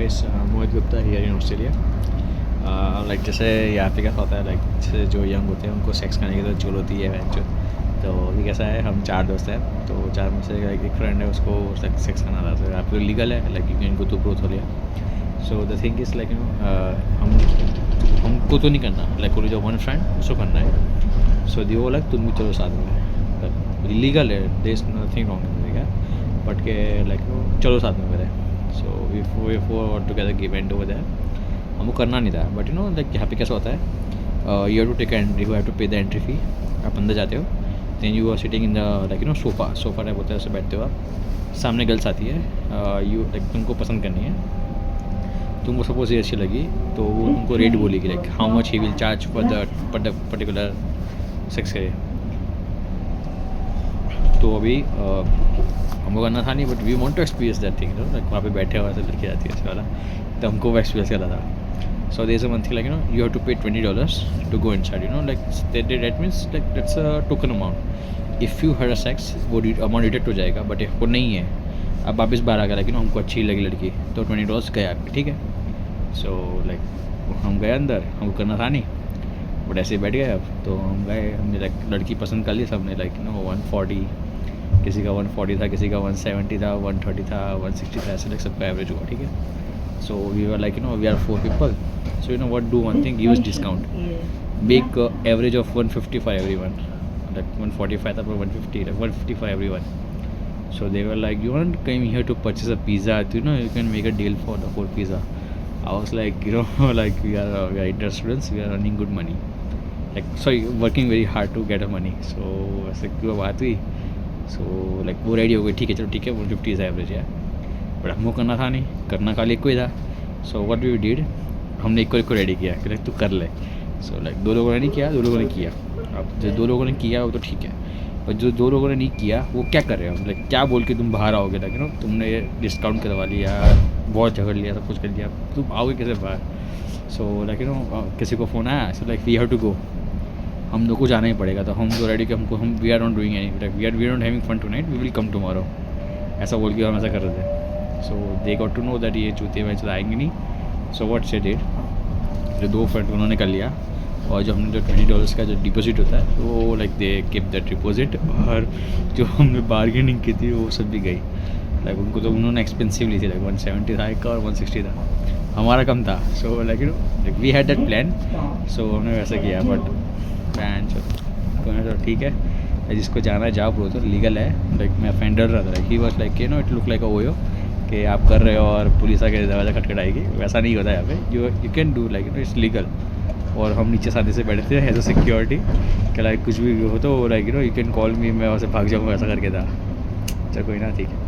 guys, Mohit Gupta here in Australia. Like जैसे यहाँ पे क्या होता है, लाइक जैसे जो यंग होते हैं उनको सेक्स करने की तो चुल होती है जो। तो ये कैसा है, हम 4 दोस्त हैं, तो 4 में से लाइक एक फ्रेंड है, उसको सेक्स करना था। तो आपको लीगल है, like you can go to brothel हो लिया। So the thing is like हमको तो नहीं करना, लाइक जो वन फ्रेंड उसको करना है। सो दी वो लाइक तुम भी चलो साथ में, लीगल है, देयर इज नथिंग रॉन्ग है, बट के लाइक चलो साथ में मेरे। So we four together give and over there. हमको करना नहीं था, बट यू नो लाइक यहाँ पे कैसा होता है, you have to take entry, you have to pay the entry fee. आप अंदर जाते हो, then you are sitting in the like you know sofa type होता है, उससे बैठते हो आप। सामने गर्ल्स आती है, यू लाइक तुमको पसंद करनी है, तुमको सपोज ये अच्छी लगी तो वो तुमको रेट बोलेगी, like how much he will charge for the particular sex के। तो अभी हमको करना था नहीं, but we want to experience that thing, like वहाँ पे बैठे हुआ ऐसे लड़की आती है ऐसे वाला, तो हमको वो एक्सपीरियंस करना था। So there is a one thing like you have to pay $20 to go inside, like that means like that's a token amount. If you had a sex वो अमाउंट डिटेक्ट हो जाएगा, बट इफ वो नहीं है, अब वापस बाहर आ गया लाइक हमको अच्छी लगी लड़की, तो $20 गया आपके, ठीक है। सो लाइक हम गए अंदर, हमको करना था नहीं, बट ऐसे ही बैठ गए। अब तो हम गए, हमने लाइक लड़की पसंद कर ली सबने, लाइक 140, किसी का 140 था, किसी का 170 था, 130 था, 160 था, ऐसे लाइक सबका एवरेज हुआ, ठीक है। So we were like we are 4 people, so what do one thing, give us discount, big average of 150 for everyone, like 145 था, 150, like 150 for everyone. So they were like, you want came here to purchase a pizza, you can make a deal for the whole pizza. I was like, like we are inter students, we are earning good money, like sorry, working very hard to get a money. So ऐसे क्यों बात हुई। So like वो ready हो गई, ठीक है चलो ठीक है, 150 इज़ एवरेज है, बट हमको करना था नहीं, करना खाली एक को ही था। सो व्हाट वी डिड, हमने एक को रेडी किया कि लाइक तू कर ले। सो लाइक 2 लोगों ने नहीं किया, 2 लोगों ने किया। अब जो 2 लोगों ने किया वो तो ठीक है, और जो 2 लोगों ने नहीं किया वो क्या कर रहे हो, लाइक क्या बोल के तुम बाहर आओगे, लाइक तुमने डिस्काउंट करवा लिया, बहुत झगड़ लिया, सब कुछ कर लिया, तुम आओगे कैसे बाहर। सो लाइक किसी को फ़ोन आया, so like we have to go, हम लोग को जाना ही पड़ेगा। तो हम तो रेडी कि हमको हम we are not doing any, like we are not having fun tonight, we will come tomorrow, ऐसा बोल के हम ऐसा कर रहे थे। So they got to know that ये जूते में चला आएंगे नहीं। सो व्हाट से डिड, जो 2 फ्रेंड उन्होंने कर लिया, और जो हमने जो $20 का जो डिपॉजिट होता है वो like they keep that deposit, और जो हमने बार्गेनिंग की थी वो सब भी गई। लाइक उनको तो उन्होंने एक्सपेंसिव ली थी, लाइक 170 था एक का और 160 था, हमारा कम था। So like like we had that plan, so हमने वैसा किया। बट प्लान तो ठीक है, जिसको जाना है जाओ, ब्रो तो लीगल है। लाइक मैं ऑफेंडर रहा था, he was like it look like a OYO कि आप कर रहे हो और पुलिस आके दरवाज़ा खटखटाएगी, वैसा नहीं होता यहाँ पे। You can do like it's legal. और हम नीचे साथी से बैठते हैं एज अ सिक्योरिटी कि लाइक कुछ भी हो तो लाइक यू कैन कॉल मी, मैं वहाँ से भाग जाऊँगा, ऐसा करके था। चलो कोई ना, ठीक है।